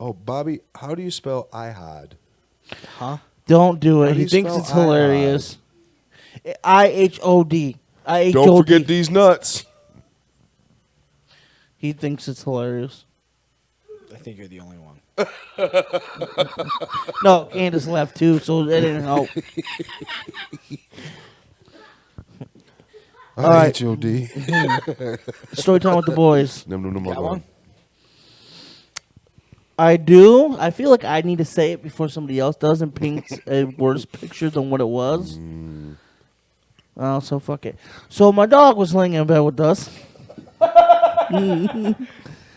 Oh, Bobby, how do you spell IHOD? Huh? Don't do it. How do He you thinks spell it's hilarious. IHOD. IHOD. Don't forget these nuts. He thinks it's hilarious. I think you're the only one. No, Candace left too, so that didn't help. All right. IHOD. Story time with the boys. No, Got one? I do. I feel like I need to say it before somebody else does and paints a worse picture than what it was. So fuck it. So my dog was laying in bed with us.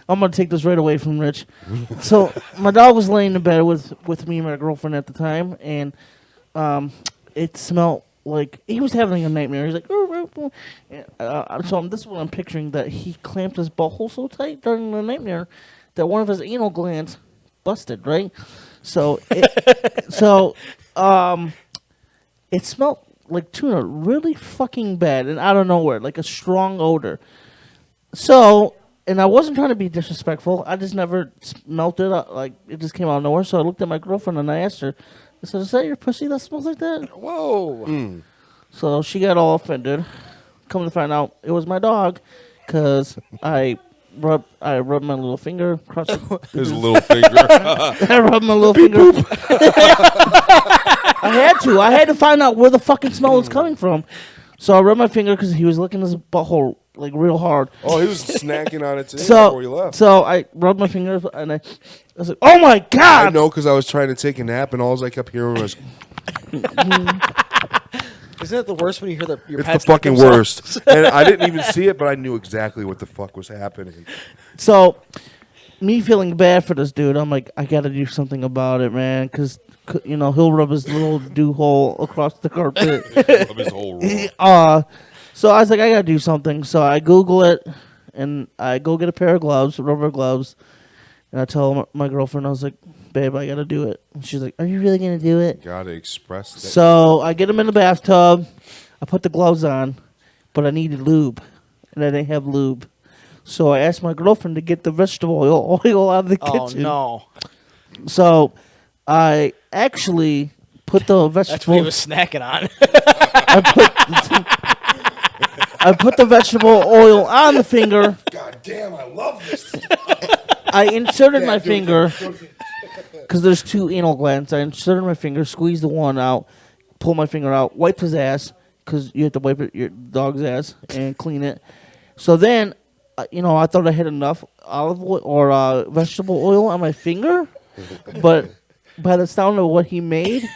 I'm gonna take this right away from Rich. So my dog was laying in bed with me and my girlfriend at the time, and it smelled like he was having a nightmare. He's like, so this is what I'm picturing, that he clamped his butthole so tight during the nightmare that one of his anal glands busted. Right. So it smelled like tuna really fucking bad, and out of nowhere, like a strong odor. So, and I wasn't trying to be disrespectful. I just never smelt it. Like, it just came out of nowhere. So I looked at my girlfriend and I asked her, I said, is that your pussy that smells like that? Whoa. So she got all offended. Come to find out, it was my dog, because I rubbed my little finger across His little finger. I rubbed my little finger. I had to find out where the fucking smell was coming from. So I rubbed my finger because he was licking his butthole like real hard. Oh, he was snacking on it too before he left. So I rubbed my finger and I was like, "Oh my god!" I know, because I was trying to take a nap and all I kept hearing was, Isn't it the worst when you hear your it's pets the fucking lick themselves? worst. And I didn't even see it, but I knew exactly what the fuck was happening. So me feeling bad for this dude, I'm like, I got to do something about it, man, because he'll rub his little dew hole across the carpet. Of his whole roll. So I was like, I got to do something. So I Google it, and I go get a pair of gloves, rubber gloves, and I tell my girlfriend, I was like, babe, I got to do it. And she's like, are you really going to do it? Gotta express that. So I get him in the bathtub. I put the gloves on, but I needed lube, and I didn't have lube. So I asked my girlfriend to get the vegetable oil out of the kitchen. Oh, no. So I actually put the vegetable... That's what he was snacking on. I put the vegetable oil on the finger. God damn, I love this. I inserted my finger, because there's two anal glands. I inserted my finger, squeezed the one out, pulled my finger out, wiped his ass, because you have to wipe your dog's ass and clean it. So then, I thought I had enough olive oil or vegetable oil on my finger, but by the sound of what he made,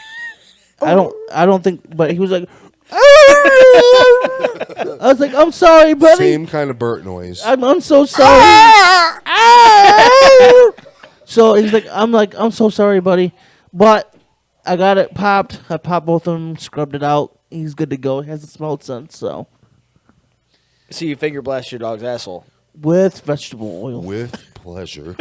I don't think. But he was like, I was like, I'm sorry, buddy. Same kind of burp noise. I'm so sorry. So he's like, I'm so sorry, buddy. But I got it popped. I popped both of them, scrubbed it out. He's good to go. He hasn't smelled since, so. So you finger blast your dog's asshole. With vegetable oil. With pleasure.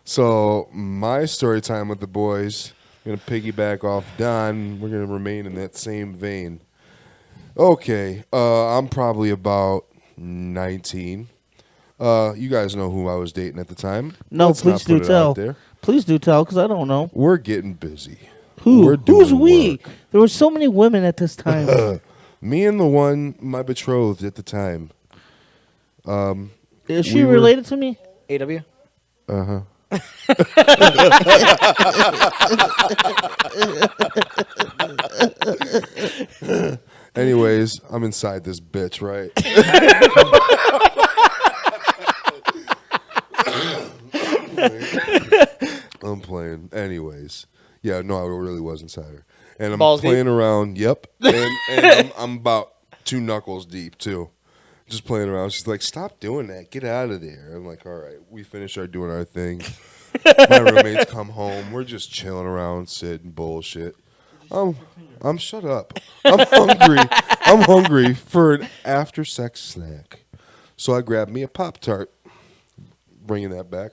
So my story time with the boys, I'm going to piggyback off Don. We're going to remain in that same vein. Okay, I'm probably about 19. You guys know who I was dating at the time. No, Let's please not do put it tell. out there. Please do tell, because I don't know. We're getting busy. Who? We're Who's doing we? work. There were so many women at this time. Me and the one, my betrothed at the time. Is she we were- related to me? AW? Uh-huh. Anyways, I'm inside this bitch, right? I'm playing. Anyways. Yeah, no, I really was inside her. And I'm Balls playing deep? around. Yep. And I'm about 2 knuckles deep, too. Just playing around. She's like, stop doing that. Get out of there. I'm like, all right. We finish doing our thing. My roommates come home. We're just chilling around, sitting, bullshit. I'm shut up. I'm hungry. I'm hungry for an after-sex snack. So I grabbed me a Pop-Tart. Bringing that back.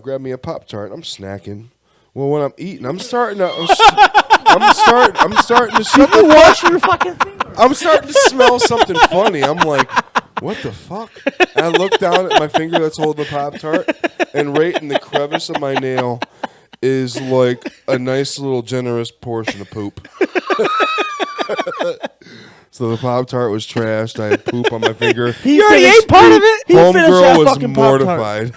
Grab me a Pop-Tart. I'm snacking. Well, when I'm eating, I'm starting to shut the Wash your fucking finger. I'm starting to smell something funny. I'm like, what the fuck? And I look down at my finger that's holding the Pop-Tart, and right in the crevice of my nail is like a nice little generous portion of poop. So the Pop-Tart was trashed. I had poop on my finger. He already ate part of it. He finished Homegirl that was fucking Pop-Tart. mortified.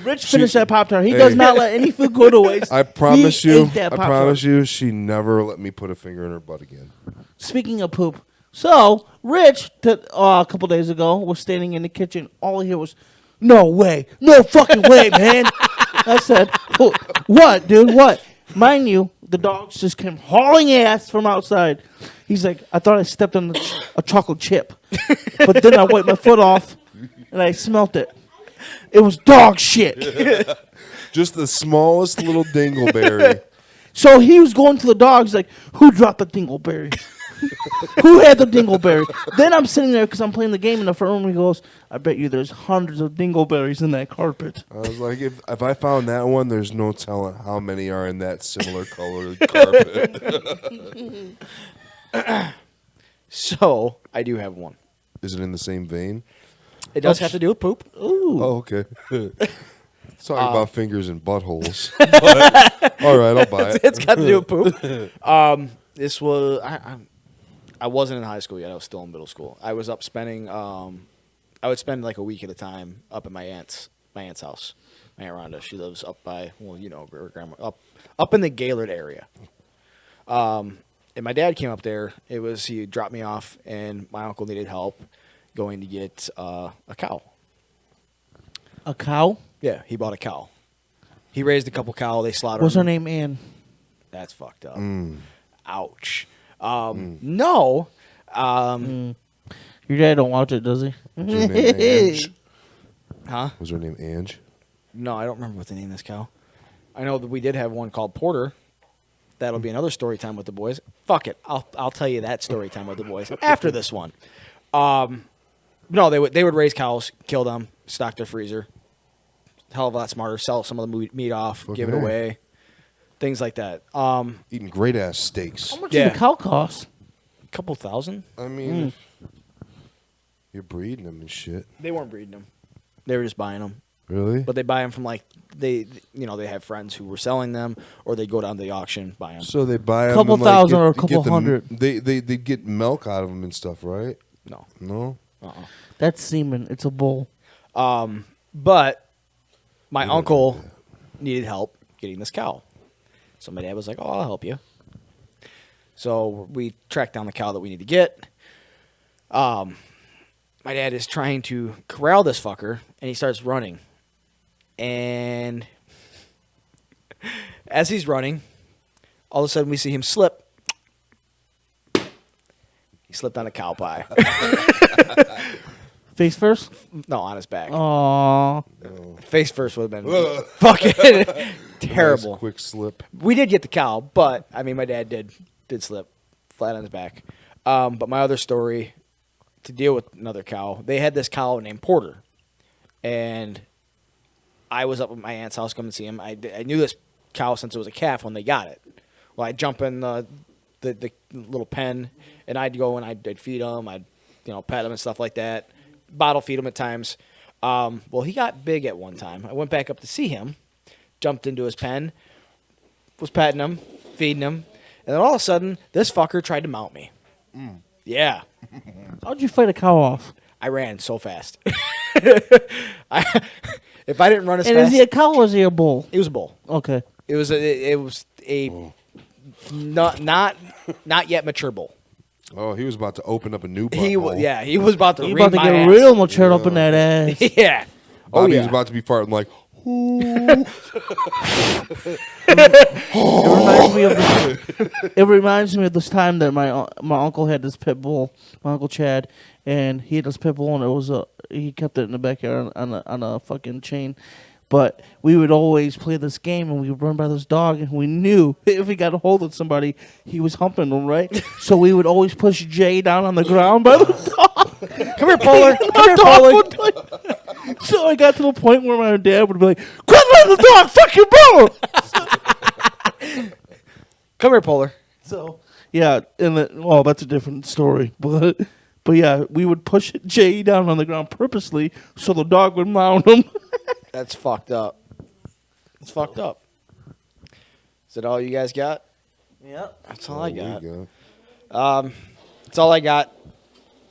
Rich finished that Pop-Tart. He does not let any food go to waste. I promise He you, ate that I Pop-Tart. promise you, she never let me put a finger in her butt again. Speaking of poop, so Rich, a couple days ago, was standing in the kitchen. All he heard was, "No way, no fucking way, man." I said, "What, dude? What?" Mind you, the dogs just came hauling ass from outside. He's like, "I thought I stepped on a chocolate chip, but then I wiped my foot off and I smelt it. It was dog shit." Just the smallest little dingleberry. So he was going to the dogs like, "Who dropped the dingleberry? Who had the dingleberry?" Then I'm sitting there because I'm playing the game in the front room. He goes, "I bet you there's hundreds of dingleberries in that carpet." I was like, if I found that one, there's no telling how many are in that similar colored carpet. So I do have one. Is it in the same vein? It does have to do with poop. Ooh. Oh, okay. Talking about fingers and buttholes. But, all right, I'll buy it. It's got to do with poop. This was I wasn't in high school yet. I was still in middle school. I was up spending. I would spend like a week at a time up at my aunt's house. My aunt Rhonda. She lives up by her grandma up in the Gaylord area. And my dad came up there. He dropped me off, and my uncle needed help going to get a cow. A cow? Yeah, he bought a cow. He raised a couple cow. They slaughtered. What's her them. name? Ann. That's fucked up. Ouch. No. Your dad don't watch it, does he? Was her name Ange? Huh? Was her name Ange? No, I don't remember what they named this cow. I know that we did have one called Porter. That'll be another story time with the boys. Fuck it. I'll tell you that story time with the boys after this one. No, they would raise cows, kill them, stock their freezer. Hell of a lot smarter. Sell some of the meat off, give it Okay. away, things like that. Eating great ass steaks. How much Yeah. does a cow cost? A couple thousand. I mean, you're breeding them and shit. They weren't breeding them. They were just buying them. Really? But they buy them from they have friends who were selling them, or they go down to the auction buy them. So they buy them. Couple and, thousand or a get couple the- hundred. They get milk out of them and stuff, right? No. No. That's semen. It's a bull. But my uncle needed help getting this cow. So my dad was like, "Oh, I'll help you." So we tracked down the cow that we need to get. My dad is trying to corral this fucker, and he starts running. And as he's running, all of a sudden we see him slip. He slipped on a cow pie. Face first? No, on his back. Aww. Face first would have been fucking terrible. Nice quick slip. We did get the cow, but I mean, my dad did slip flat on his back. But my other story, to deal with another cow, they had this cow named Porter, and I was up at my aunt's house coming to see him. I knew this cow since it was a calf when they got it. Well, I'd jump in the little pen, and I'd go and I'd feed him. I'd pet him and stuff like that. Bottle feed him at times. Well, he got big at one time. I went back up to see him, jumped into his pen, was petting him, feeding him, and then all of a sudden, this fucker tried to mount me. Yeah. How'd you fight a cow off? I ran so fast. If I didn't run as And fast, is he a cow or is he a bull? it was a bull. Okay. It was a not yet mature bull. Oh, he was about to open up a new He butthole. he was about to You wring about to my get ass. real mature up in that ass. Yeah. Oh Bobby's yeah. about to be farting like, It reminds me of this time that my uncle had this pit bull, my uncle Chad, and he had this pit bull, and it was he kept it in the backyard on a fucking chain. But we would always play this game, and we would run by this dog, and we knew if he got a hold of somebody, he was humping them, right? So we would always push Jay down on the ground by the dog. Come here, Polar. Come here, Polar. So I got to the point where my dad would be like, "Quit letting the dog fuck your bone!" Come here, Polar. So yeah, and that's a different story. But But yeah, we would push Jay down on the ground purposely so the dog would mount him. That's fucked up. It's fucked up. Is that all you guys got? Yep. That's all I got. There you go. That's all I got.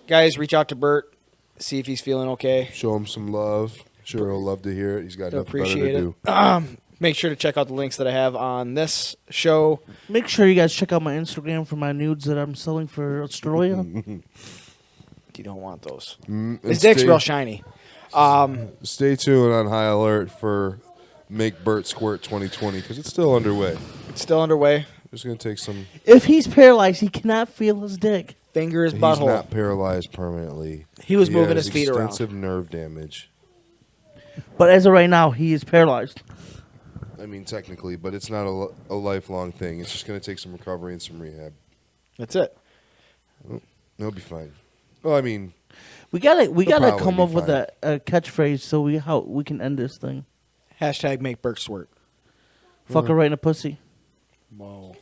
Guys, reach out to Bert. See if he's feeling okay. Show him some love. Sure, he'll love to hear it. He's got nothing better Appreciate to it. do. Make sure to check out the links that I have on this show. Make sure you guys check out my Instagram for my nudes that I'm selling for Australia. You don't want those. And His dick's real shiny. Stay tuned on high alert for Make Bert Squirt 2020 because it's still underway. It's still underway. It's going to take some. If he's paralyzed, he cannot feel his dick. Finger his He's butthole. not paralyzed permanently. He was moving has his feet around. extensive nerve damage. But as of right now, he is paralyzed. I mean, technically, but it's not a lifelong thing. It's just going to take some recovery and some rehab. That's it. He'll be fine. Well, I mean, We gotta probably come be up with fine. a catchphrase so we can end this thing. Hashtag make Bert squirt. Fuck her right in the pussy. Whoa.